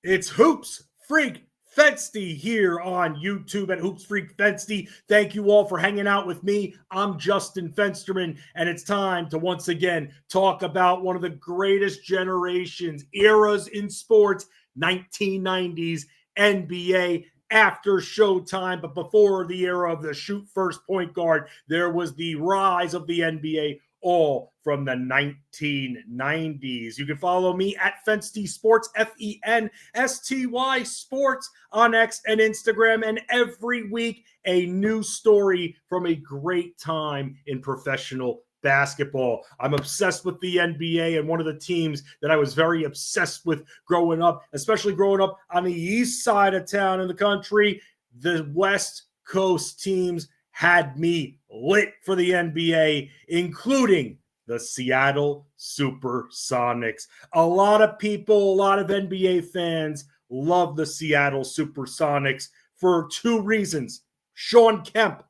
It's Hoops Freak Fensty here on YouTube at Hoops Freak Fensty. Thank you all for hanging out with me. I'm Justin Fensterman, and it's time to once again talk about one of the greatest generations, eras in sports, 1990s NBA after Showtime. But before the era of the shoot first point guard, there was the rise of the NBA, all from the 1990s. You can follow me at Fensty Sports, Fensty Sports on X and Instagram. And every week, a new story from a great time in professional basketball. I'm obsessed with the NBA, and one of the teams that I was very obsessed with growing up, especially growing up on the east side of town in the country, the West Coast teams had me lit for the NBA, including the Seattle SuperSonics. A lot of people, a lot of NBA fans love the Seattle SuperSonics for two reasons. Shawn Kemp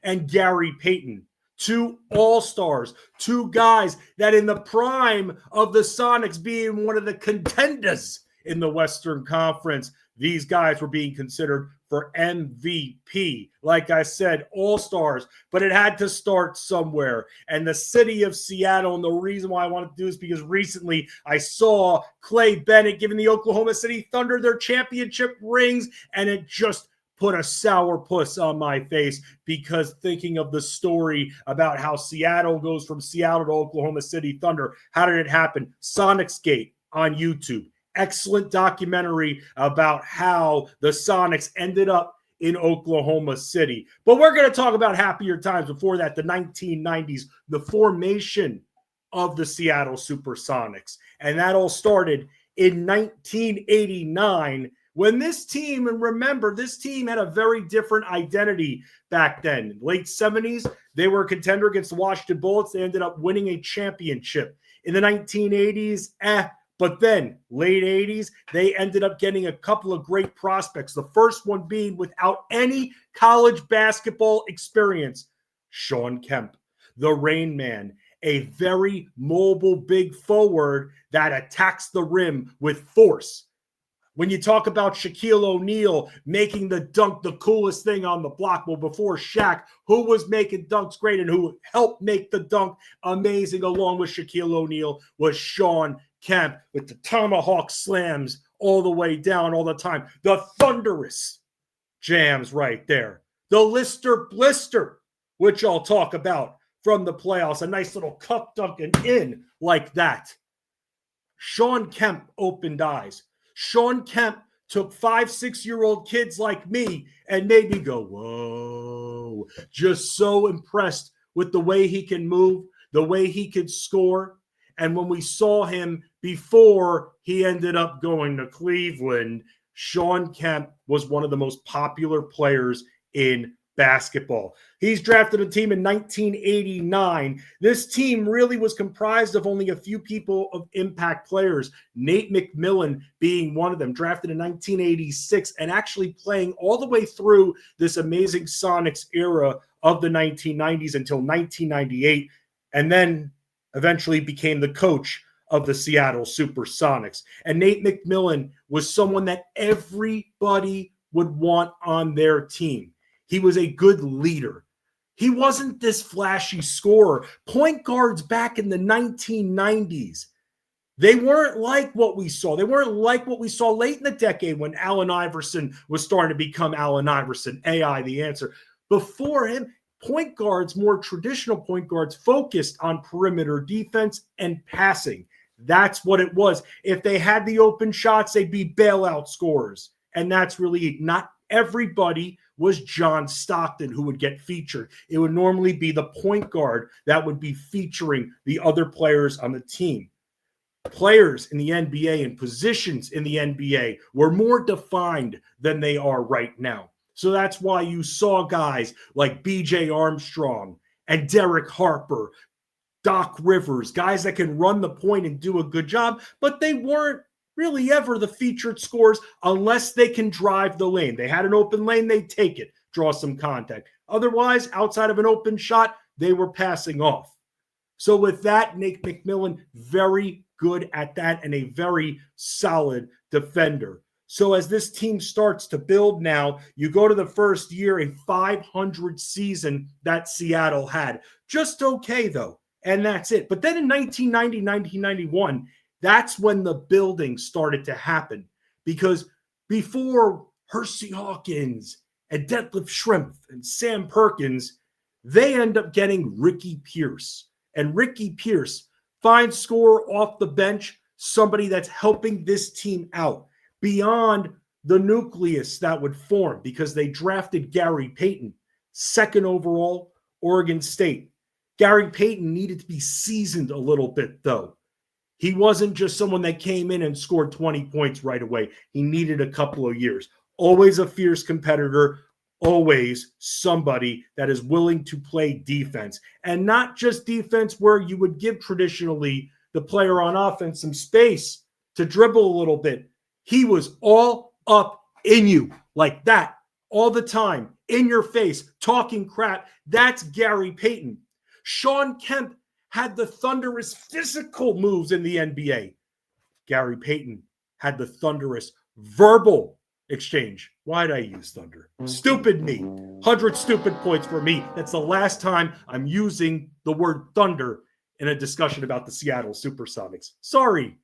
and Gary Payton, two all-stars, two guys that in the prime of the Sonics being one of the contenders in the Western Conference, these guys were being considered for MVP. Like I said, all-stars, but it had to start somewhere. And the city of Seattle, and the reason why I wanted to do this is because recently I saw Clay Bennett giving the Oklahoma City Thunder their championship rings, and it just put a sourpuss on my face, because thinking of the story about how Seattle goes from Seattle to Oklahoma City Thunder, how did it happen? Sonicsgate on YouTube. Excellent documentary about how the Sonics ended up in Oklahoma City. But we're going to talk about happier times. Before that, the 1990s, the formation of the Seattle SuperSonics. And that all started in 1989 when this team, and remember, this team had a very different identity back then. Late 70s, they were a contender against the Washington Bullets. They ended up winning a championship. In the 1980s, but then, late 80s, they ended up getting a couple of great prospects. The first one being, without any college basketball experience, Shawn Kemp, the Rain Man, a very mobile big forward that attacks the rim with force. When you talk about Shaquille O'Neal making the dunk the coolest thing on the block, well, before Shaq, who was making dunks great and who helped make the dunk amazing along with Shaquille O'Neal was Shawn Kemp, with the tomahawk slams all the way down all the time. The thunderous jams right there. The Lister Blister, which I'll talk about from the playoffs. A nice little cup dunk and in like that. Shawn Kemp opened eyes. Shawn Kemp took 5-6-year-old kids like me and made me go, whoa. Just so impressed with the way he can move, the way he could score. And when we saw him before he ended up going to Cleveland, Shawn Kemp was one of the most popular players in basketball. He's drafted a team in 1989. This team really was comprised of only a few people of impact players, Nate McMillan being one of them, drafted in 1986 and actually playing all the way through this amazing Sonics era of the 1990s until 1998, and then eventually became the coach of the Seattle SuperSonics. And Nate McMillan was someone that everybody would want on their team. He was a good leader. He wasn't this flashy scorer. Point guards back in the 1990s, they weren't like what we saw. They weren't like what we saw late in the decade when Allen Iverson was starting to become Allen Iverson, AI the answer. Before him, point guards, more traditional point guards, focused on perimeter defense and passing. That's what it was. If they had the open shots, they'd be bailout scorers. And that's really not everybody was John Stockton who would get featured. It would normally be the point guard that would be featuring the other players on the team. Players in the NBA and positions in the NBA were more defined than they are right now. So that's why you saw guys like B.J. Armstrong and Derek Harper, Doc Rivers, guys that can run the point and do a good job, but they weren't really ever the featured scorers unless they can drive the lane. They had an open lane, they'd take it, draw some contact. Otherwise, outside of an open shot, they were passing off. So with that, Nate McMillan, very good at that and a very solid defender. So as this team starts to build now, you go to the first year, a 500 season that Seattle had. Just okay, though, and that's it. But then in 1990, 1991, that's when the building started to happen. Because before Hersey Hawkins and Detlef Schrempf and Sam Perkins, they end up getting Ricky Pierce. And Ricky Pierce, fine scorer off the bench, somebody that's helping this team out beyond the nucleus that would form, because they drafted Gary Payton, second overall, Oregon State. Gary Payton needed to be seasoned a little bit, though. He wasn't just someone that came in and scored 20 points right away. He needed a couple of years. Always a fierce competitor, always somebody that is willing to play defense. And not just defense where you would give traditionally the player on offense some space to dribble a little bit. He was all up in you like that all the time, in your face, talking crap. That's Gary Payton. Shawn Kemp had the thunderous physical moves in the NBA. Gary Payton had the thunderous verbal exchange. Why'd I use thunder? Stupid me. 100 stupid points for me. That's the last time I'm using the word thunder in a discussion about the Seattle SuperSonics. Sorry.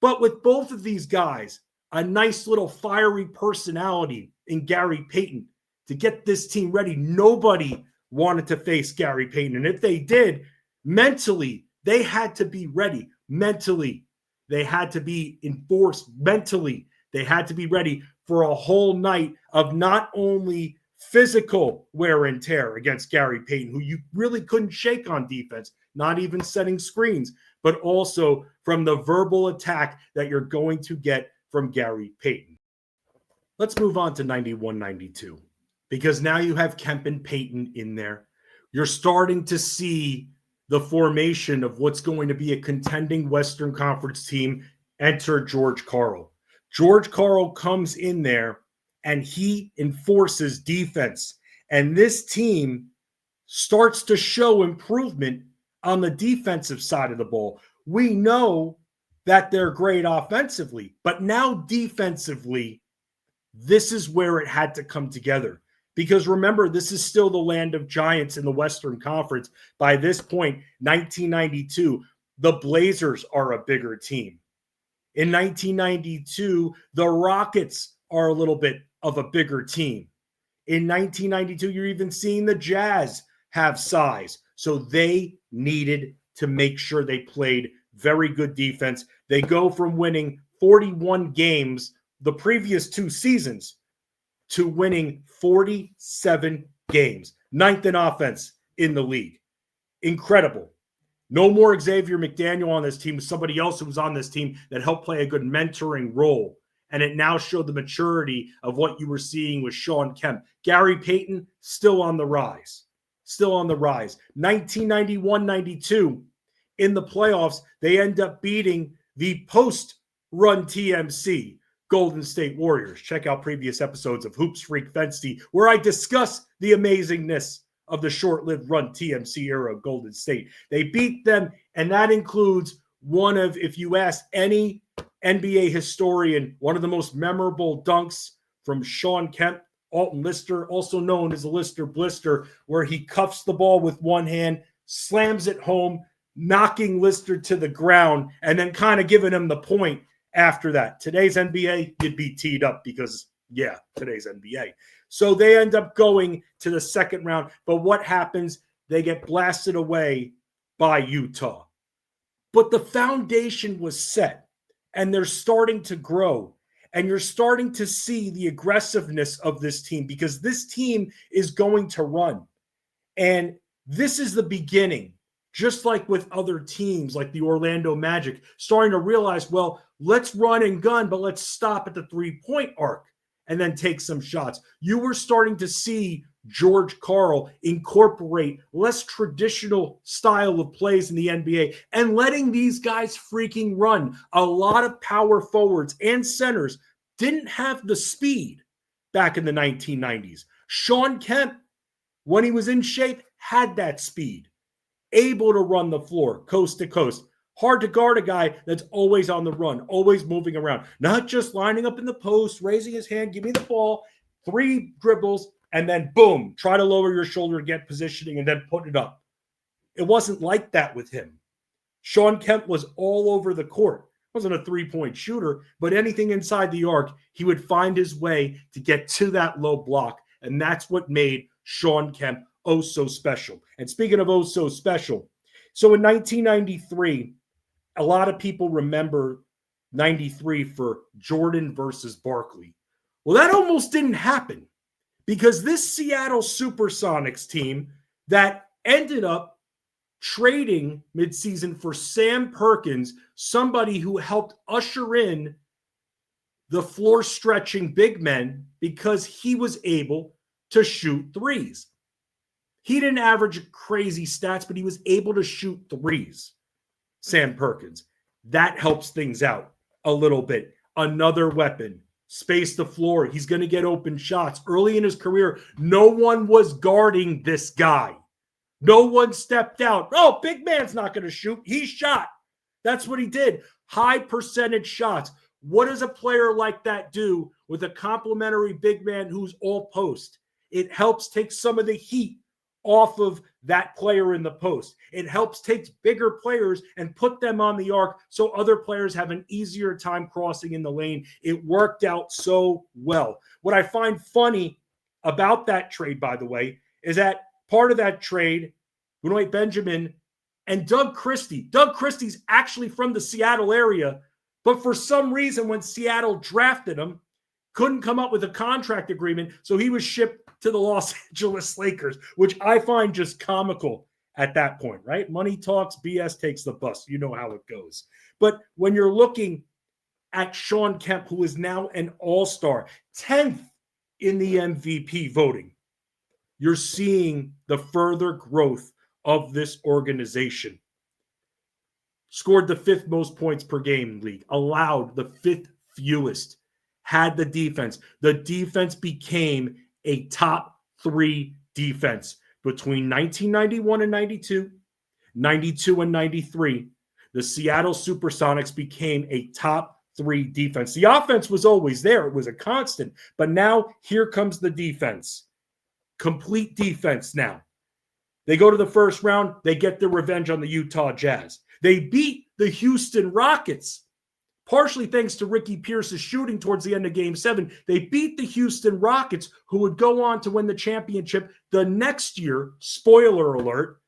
But with both of these guys, a nice little fiery personality in Gary Payton to get this team ready. Nobody wanted to face Gary Payton. And if they did, mentally, they had to be ready. Mentally, they had to be enforced. Mentally, they had to be ready for a whole night of not only physical wear and tear against Gary Payton, who you really couldn't shake on defense, not even setting screens, but also from the verbal attack that you're going to get from Gary Payton. Let's move on to 91-92, because now you have Kemp and Payton in there. You're starting to see the formation of what's going to be a contending Western Conference team. Enter George Karl. George Karl comes in there and he enforces defense. And this team starts to show improvement on the defensive side of the ball. We know that they're great offensively, but now defensively, this is where it had to come together. Because remember, this is still the land of giants in the Western Conference. By this point, 1992, the Blazers are a bigger team. In 1992, the Rockets are a little bit of a bigger team. In 1992, you're even seeing the Jazz have size. So they needed to make sure they played very good defense. They go from winning 41 games the previous two seasons to winning 47 games. Ninth in offense in the league. Incredible. No more Xavier McDaniel on this team. Somebody else who was on this team that helped play a good mentoring role. And it now showed the maturity of what you were seeing with Shawn Kemp. Gary Payton, still on the rise. Still on the rise. 1991-92, in the playoffs, they end up beating the post-run TMC Golden State Warriors. Check out previous episodes of Hoops Freak Fensty, where I discuss the amazingness of the short-lived run TMC era of Golden State. They beat them, and that includes one of, if you ask any NBA historian, one of the most memorable dunks from Shawn Kemp, Alton Lister, also known as the Lister Blister, where he cuffs the ball with one hand, slams it home, knocking Lister to the ground, and then kind of giving him the point after that. Today's NBA, you'd be teed up because, yeah, today's NBA. So they end up going to the second round. But what happens? They get blasted away by Utah. But the foundation was set, and they're starting to grow. And you're starting to see the aggressiveness of this team, because this team is going to run. And this is the beginning, just like with other teams like the Orlando Magic, starting to realize, well, let's run and gun, but let's stop at the three-point arc and then take some shots. You were starting to see George Karl incorporate less traditional style of plays in the NBA and letting these guys freaking run. A lot of power forwards and centers didn't have the speed back in the 1990s. Shawn Kemp, when he was in shape, had that speed, able to run the floor coast to coast. Hard to guard a guy that's always on the run, always moving around, not just lining up in the post, raising his hand, give me the ball, 3 dribbles, and then boom, try to lower your shoulder, get positioning, and then put it up. It wasn't like that with him. Shawn Kemp was all over the court. Wasn't a three-point shooter, but anything inside the arc, he would find his way to get to that low block, and that's what made Shawn Kemp oh so special. And speaking of oh so special, so in 1993, a lot of people remember 93 for Jordan versus Barkley. Well, that almost didn't happen because this Seattle SuperSonics team that ended up trading midseason for Sam Perkins, somebody who helped usher in the floor-stretching big men because he was able to shoot threes. He didn't average crazy stats, but he was able to shoot threes, Sam Perkins. That helps things out a little bit. Another weapon, space the floor. He's going to get open shots. Early in his career, no one was guarding this guy. No one stepped out. Oh, big man's not going to shoot. He shot. That's what he did. High percentage shots. What does a player like that do with a complimentary big man who's all post? It helps take some of the heat off of that player in the post. It helps take bigger players and put them on the arc so other players have an easier time crossing in the lane. It worked out so well. What I find funny about that trade, by the way, is that part of that trade, Benoit Benjamin and Doug Christie. Doug Christie's actually from the Seattle area, but for some reason when Seattle drafted him, couldn't come up with a contract agreement, so he was shipped to the Los Angeles Lakers, which I find just comical at that point, right? Money talks, BS takes the bus. You know how it goes. But when you're looking at Shawn Kemp, who is now an all-star, 10th in the MVP voting, you're seeing the further growth of this organization. Scored the 5th most points per game in the league, allowed the 5th fewest, had the defense. The defense became a top 3 defense between 1991 and 92, 92 and 93. The Seattle SuperSonics became a top 3 defense. The offense was always there. It was a constant. But now here comes the defense. Complete defense now. They go to the first round. They get their revenge on the Utah Jazz. They beat the Houston Rockets, partially thanks to Ricky Pierce's shooting towards the end of Game 7. They beat the Houston Rockets, who would go on to win the championship the next year. Spoiler alert.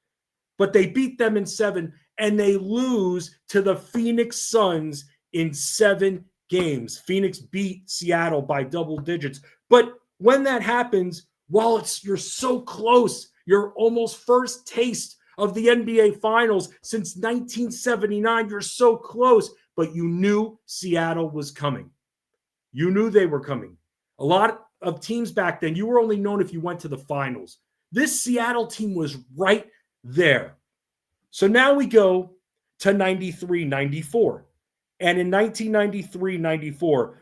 But they beat them in 7, and they lose to the Phoenix Suns in 7 games. Phoenix beat Seattle by double digits. But when that happens, while you're so close, your almost first taste of the NBA Finals since 1979, you're so close, but you knew Seattle was coming. You knew they were coming. A lot of teams back then, you were only known if you went to the finals. This Seattle team was right there. So now we go to 93-94. And in 1993-94,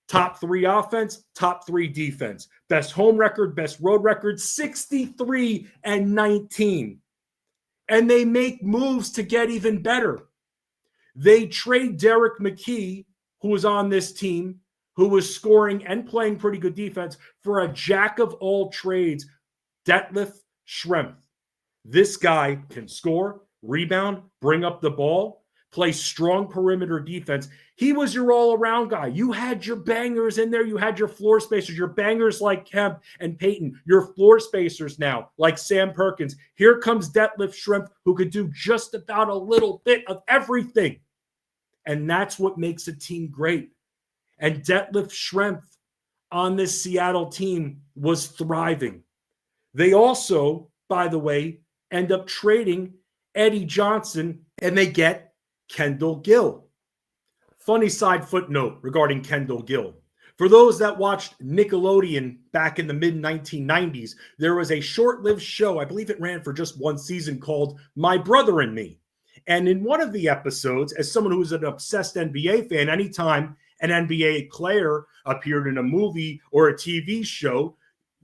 top 3 offense, top 3 defense. Best home record, best road record, 63-19. And they make moves to get even better. They trade Derek McKee, who was on this team, who was scoring and playing pretty good defense, for a jack of all trades, Detlef Schrempf. This guy can score, rebound, bring up the ball, play strong perimeter defense. He was your all-around guy. You had your bangers in there. You had your floor spacers, your bangers like Kemp and Payton, your floor spacers now like Sam Perkins. Here comes Detlef Schrempf, who could do just about a little bit of everything. And that's what makes a team great. And Detlef Schrempf on this Seattle team was thriving. They also, by the way, end up trading Eddie Johnson, and they get Kendall Gill. Funny side footnote regarding Kendall Gill. For those that watched Nickelodeon back in the mid-1990s, there was a short-lived show, I believe it ran for just 1 season, called My Brother and Me. And in one of the episodes, as someone who's an obsessed NBA fan, anytime an NBA player appeared in a movie or a TV show,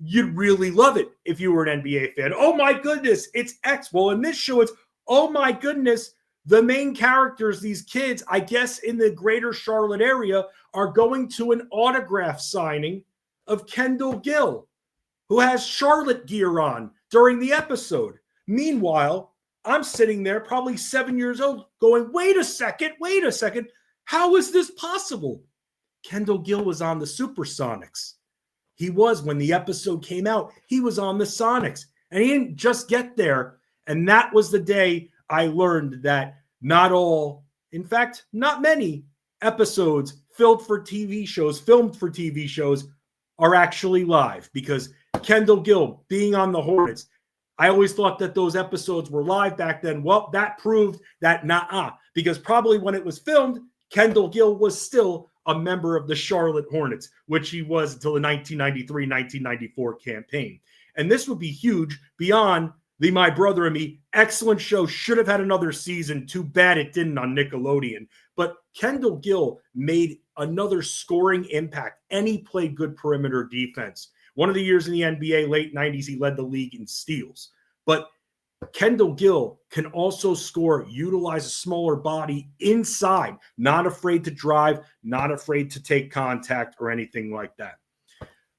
you'd really love it if you were an NBA fan. Oh my goodness, it's X. Well, in this show, it's, oh my goodness, The main characters, these kids, I guess in the greater Charlotte area, are going to an autograph signing of Kendall Gill, who has Charlotte gear on during the episode. Meanwhile, I'm sitting there, probably 7 years old, going, wait a second. How is this possible? Kendall Gill was on the SuperSonics. He was, when the episode came out, he was on the Sonics. And he didn't just get there. And that was the day I learned that not all, in fact, not many episodes filmed for TV shows are actually live, because Kendall Gill being on the Hornets, I always thought that those episodes were live back then. Well, that proved that because probably when it was filmed, Kendall Gill was still a member of the Charlotte Hornets, which he was until the 1993-1994 campaign. And this would be huge beyond the My Brother and Me. Excellent show. Should have had another season. Too bad it didn't on Nickelodeon. But Kendall Gill made another scoring impact, and he played good perimeter defense. One of the years in the NBA, late 90s, he led the league in steals. But Kendall Gill can also score, utilize a smaller body inside, not afraid to drive, not afraid to take contact or anything like that.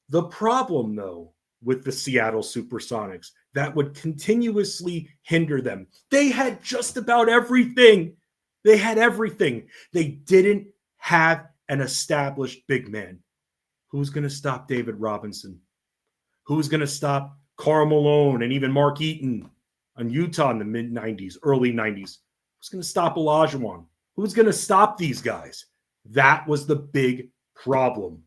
The problem, though, with the Seattle SuperSonics that would continuously hinder them, they had just about everything. They had everything. They didn't have an established big man. Who's going to stop David Robinson? Who's going to stop Karl Malone and even Mark Eaton on Utah in the mid-90s, early 90s? Who's going to stop Olajuwon? Who's going to stop these guys? That was the big problem,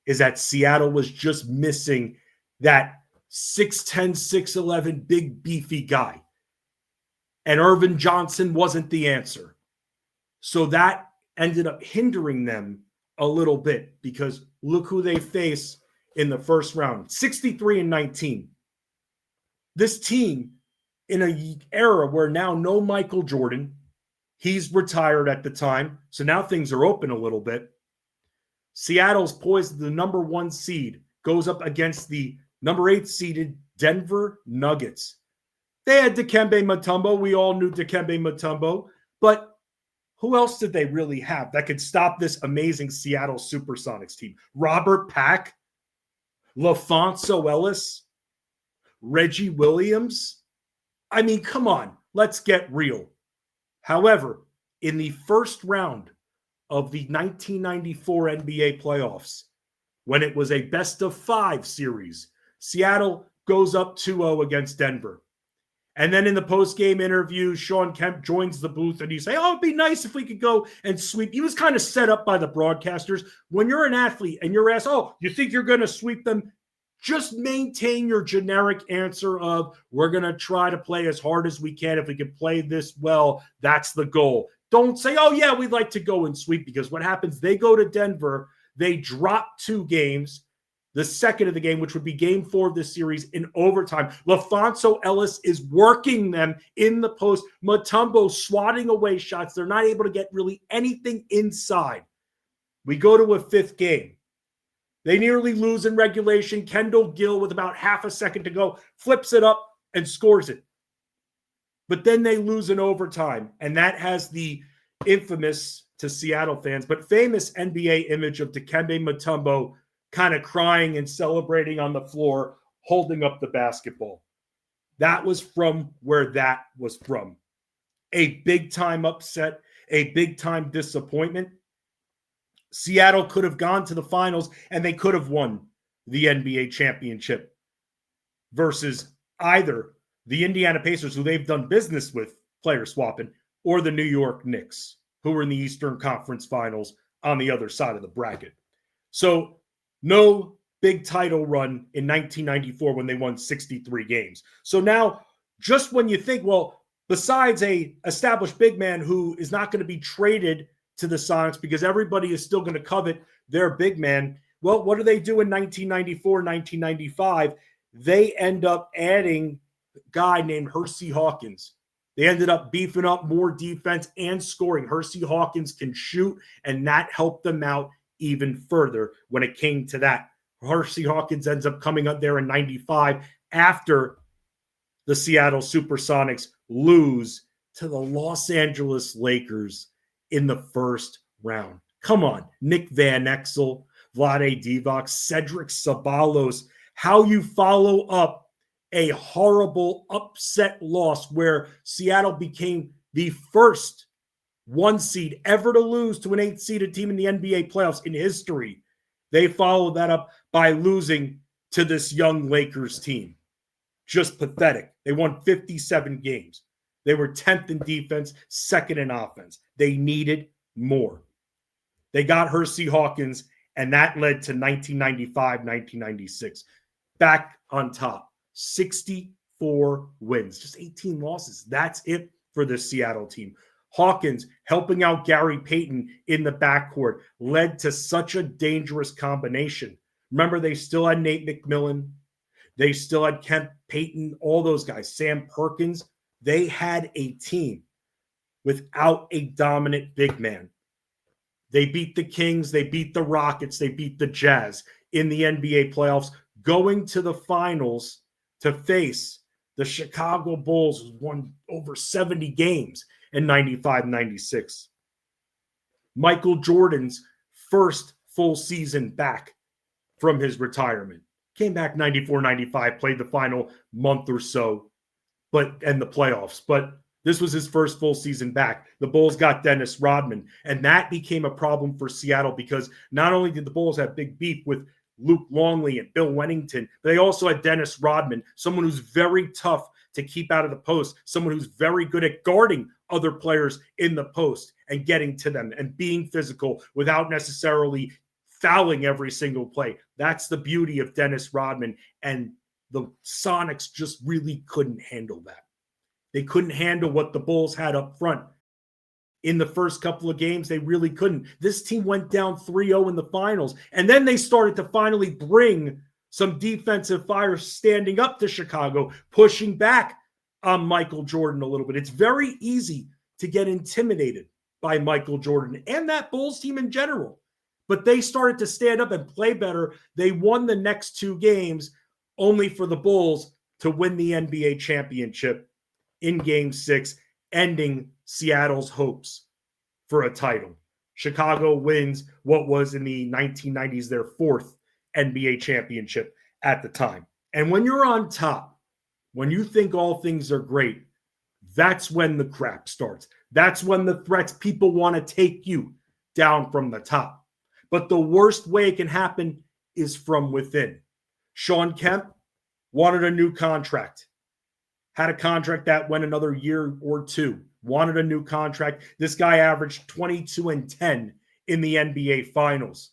is that Seattle was just missing that 6'10", 6'11", big, beefy guy. And Irvin Johnson wasn't the answer. So that ended up hindering them a little bit, because look who they face in the first round, 63-19. This team, in an era where now no Michael Jordan, he's retired at the time, so now things are open a little bit. Seattle's poised the number 1 seed, goes up against the number 8 seeded Denver Nuggets. They had Dikembe Mutombo. We all knew Dikembe Mutombo, but who else did they really have that could stop this amazing Seattle SuperSonics team? Robert Pack, LaFonso Ellis, Reggie Williams. I mean, come on, let's get real. However, in the first round of the 1994 NBA playoffs, when it was a best-of-5 series, Seattle goes up 2-0 against Denver. And then in the post-game interview, Shawn Kemp joins the booth and he say, oh, it'd be nice if we could go and sweep. He was kind of set up by the broadcasters. When you're an athlete and you're asked, oh, you think you're going to sweep them? Just maintain your generic answer of, we're going to try to play as hard as we can. If we can play this well, that's the goal. Don't say, oh, yeah, we'd like to go and sweep, because what happens, they go to Denver, they drop 2 games. The second of the game, which would be game 4 of this series, in overtime. LaFonso Ellis is working them in the post. Mutombo swatting away shots. They're not able to get really anything inside. We go to a 5th game. They nearly lose in regulation. Kendall Gill, with about half a second to go, flips it up and scores it. But then they lose in overtime, and that has the infamous, to Seattle fans, but famous NBA image of Dikembe Mutombo kind of crying and celebrating on the floor, holding up the basketball. That was from where that was from. A big-time upset, a big-time disappointment. Seattle could have gone to the finals, and they could have won the NBA championship versus either the Indiana Pacers, who they've done business with, player swapping, or the New York Knicks, who were in the Eastern Conference Finals on the other side of the bracket. So no big title run in 1994 when they won 63 games. So now, just when you think, well, besides a established big man who is not going to be traded to the Sonics because everybody is still going to covet their big man, well, what do they do in 1994, 1995? They end up adding a guy named Hersey Hawkins. They ended up beefing up more defense and scoring. Hersey Hawkins can shoot, and that helped them out even further when it came to that. Hersey Hawkins ends up coming up there in 95 after the Seattle SuperSonics lose to the Los Angeles Lakers in the first round. Come on, Nick Van Exel, Vlade Divac, Cedric Ceballos, how you follow up a horrible upset loss where Seattle became the first 1 seed ever to lose to an 8-seeded team in the NBA playoffs in history. They followed that up by losing to this young Lakers team. Just pathetic. They won 57 games. They were 10th in defense, 2nd in offense. They needed more. They got Hersey Hawkins, and that led to 1995-1996. Back on top, 64 wins, just 18 losses. That's it for the Seattle team. Hawkins helping out Gary Payton in the backcourt led to such a dangerous combination. Remember, they still had Nate McMillan. They still had Kemp, Payton, all those guys, Sam Perkins. They had a team without a dominant big man. They beat the Kings, they beat the Rockets, they beat the Jazz in the NBA playoffs, going to the finals to face the Chicago Bulls, who won over 70 games in 95-96. Michael Jordan's first full season back from his retirement. Came back 94-95, played the final month or so, and the playoffs. But this was his first full season back. The Bulls got Dennis Rodman, and that became a problem for Seattle because not only did the Bulls have big beef with Luke Longley and Bill Wennington, but they also had Dennis Rodman, someone who's very tough to keep out of the post, someone who's very good at guarding other players in the post and getting to them and being physical without necessarily fouling every single play. That's the beauty of Dennis Rodman, and the Sonics just really couldn't handle that. They couldn't handle what the Bulls had up front. In the first couple of games, they really couldn't. This team went down 3-0 in the finals, and then they started to finally bring some defensive fire standing up to Chicago, pushing back on Michael Jordan a little bit. It's very easy to get intimidated by Michael Jordan and that Bulls team in general. But they started to stand up and play better. They won the next 2 games, only for the Bulls to win the NBA championship in Game 6, ending Seattle's hopes for a title. Chicago wins what was in the 1990s their 4th NBA championship at the time. And when you're on top, when you think all things are great, that's when the crap starts. That's when the threats, people want to take you down from the top. But the worst way it can happen is from within. Shawn Kemp wanted a new contract. Had a contract that went another year or 2. Wanted a new contract. This guy averaged 22-10 in the NBA Finals.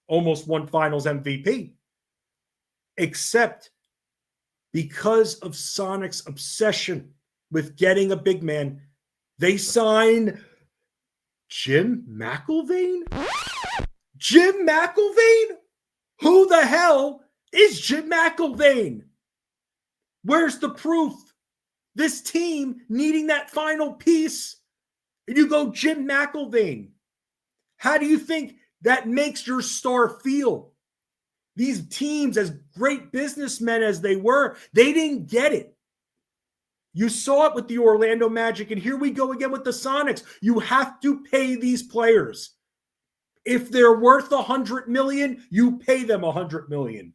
Almost won Finals MVP. Except because of Sonic's obsession with getting a big man, they signed Jim McIlvaine? Jim McIlvaine? Who the hell is Jim McIlvaine? Where's the proof? This team needing that final piece, and you go Jim McIlvaine. How do you think that makes your star feel? These teams, as great businessmen as they were, they didn't get it. You saw it with the Orlando Magic, and here we go again with the Sonics. You have to pay these players. If they're worth $100 million, you pay them $100 million.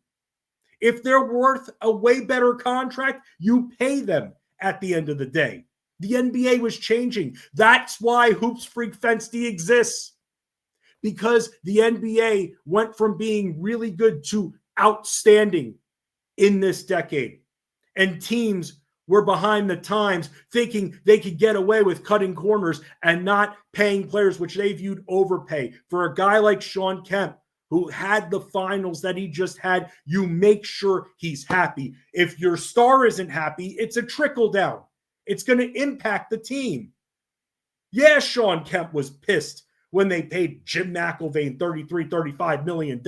If they're worth a way better contract, you pay them at the end of the day. The NBA was changing. That's why Hoops Freak Fensty exists. Because the NBA went from being really good to outstanding in this decade. And teams were behind the times, thinking they could get away with cutting corners and not paying players, which they viewed overpay. For a guy like Shawn Kemp, who had the finals that he just had, you make sure he's happy. If your star isn't happy, it's a trickle down. It's going to impact the team. Yeah, Shawn Kemp was pissed when they paid Jim McIlvaine $35 million.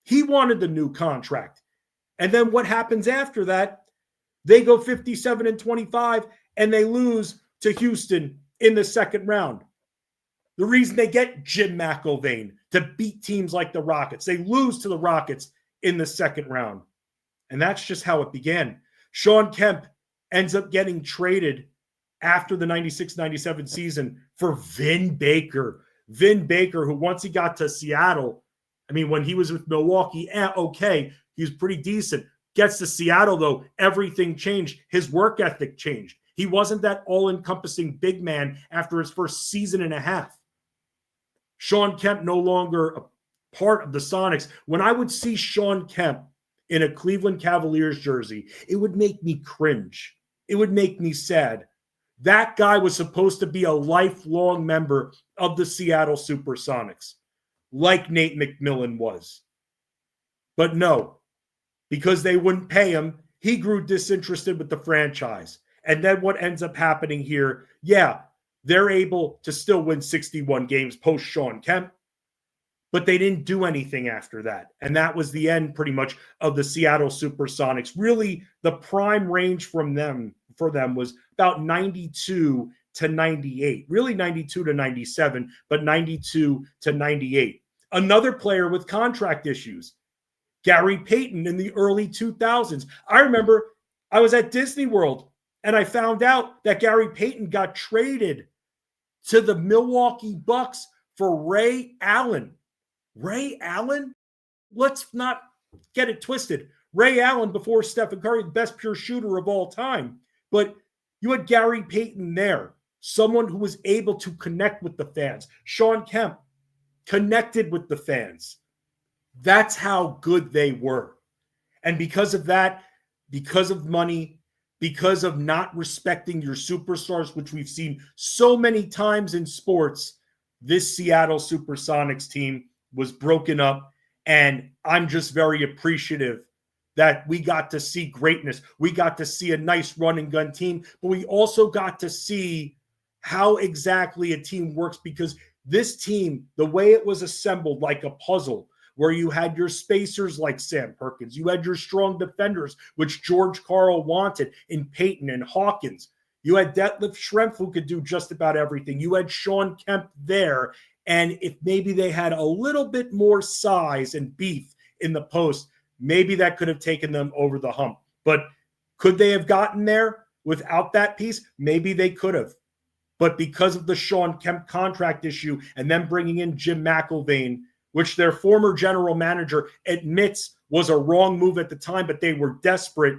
He wanted the new contract. And then what happens after that? They go 57-25 and they lose to Houston in the second round. The reason they get Jim McIlvaine to beat teams like the Rockets. They lose to the Rockets in the second round. And that's just how it began. Shawn Kemp ends up getting traded after the 96-97 season for Vin Baker. Vin Baker, who once he got to Seattle, I mean, when he was with Milwaukee, okay, he was pretty decent. Gets to Seattle, though, everything changed. His work ethic changed. He wasn't that all-encompassing big man after his first season and a half. Shawn Kemp no longer a part of the Sonics. When I would see Shawn Kemp in a Cleveland Cavaliers jersey, it would make me cringe. It would make me sad. That guy was supposed to be a lifelong member of the Seattle SuperSonics, like Nate McMillan was. But no, because they wouldn't pay him, he grew disinterested with the franchise. And then what ends up happening here, yeah, they're able to still win 61 games post Shawn Kemp, but they didn't do anything after that. And that was the end pretty much of the Seattle SuperSonics. Really, the prime range for them was about 92 to 98. Really 92 to 97, but 92 to 98. Another player with contract issues, Gary Payton in the early 2000s. I remember I was at Disney World and I found out that Gary Payton got traded to the Milwaukee Bucks for Ray Allen. Ray Allen? Let's not get it twisted. Ray Allen, before Stephen Curry, the best pure shooter of all time. But you had Gary Payton there, someone who was able to connect with the fans. Shawn Kemp connected with the fans. That's how good they were. And because of that, because of money, because of not respecting your superstars, which we've seen so many times in sports, this Seattle SuperSonics team was broken up. And I'm just very appreciative that we got to see greatness. We got to see a nice run and gun team, but we also got to see how exactly a team works, because this team, the way it was assembled like a puzzle, where you had your spacers like Sam Perkins, you had your strong defenders, which George Karl wanted in Payton and Hawkins. You had Detlef Schrempf, who could do just about everything. You had Shawn Kemp there. And if maybe they had a little bit more size and beef in the post, maybe that could have taken them over the hump. But could they have gotten there without that piece? Maybe they could have. But because of the Shawn Kemp contract issue and them bringing in Jim McIlvaine, which their former general manager admits was a wrong move at the time, but they were desperate,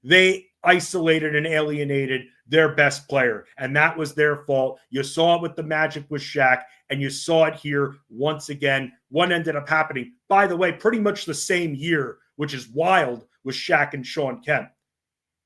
they isolated and alienated their best player. And that was their fault. You saw it with the Magic with Shaq, and you saw it here once again. What ended up happening, by the way, pretty much the same year, which is wild, with Shaq and Shawn Kemp.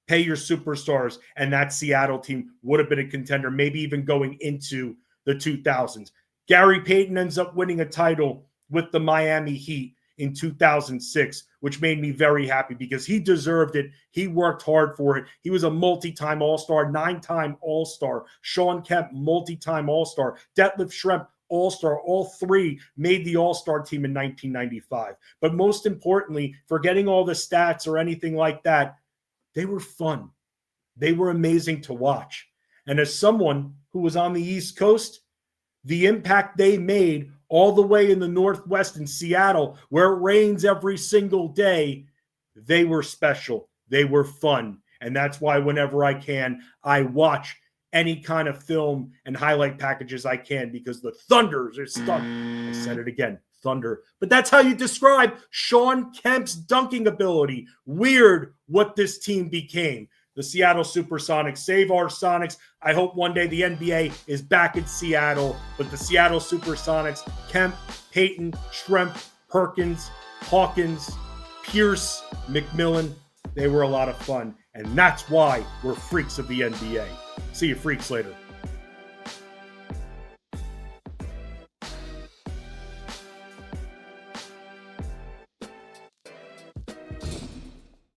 Pay your superstars, and that Seattle team would have been a contender, maybe even going into the 2000s. Gary Payton ends up winning a title with the Miami Heat in 2006, which made me very happy because he deserved it. He worked hard for it. He was a multi-time All-Star, 9-time All-Star. Shawn Kemp, multi-time All-Star. Detlef Schrempf, All-Star. All three made the All-Star team in 1995. But most importantly, forgetting all the stats or anything like that, they were fun. They were amazing to watch. And as someone who was on the East Coast, the impact they made all the way in the Northwest in Seattle, where it rains every single day, they were special. They were fun. And that's why whenever I can, I watch any kind of film and highlight packages I can, because the Thunders are stuck. I said it again, Thunder. But that's how you describe Shawn Kemp's dunking ability. Weird what this team became. The Seattle SuperSonics, save our Sonics. I hope one day the NBA is back in Seattle, but the Seattle SuperSonics, Kemp, Payton, Schrempf, Perkins, Hawkins, Pierce, McMillan, they were a lot of fun. And that's why we're freaks of the NBA. See you freaks later.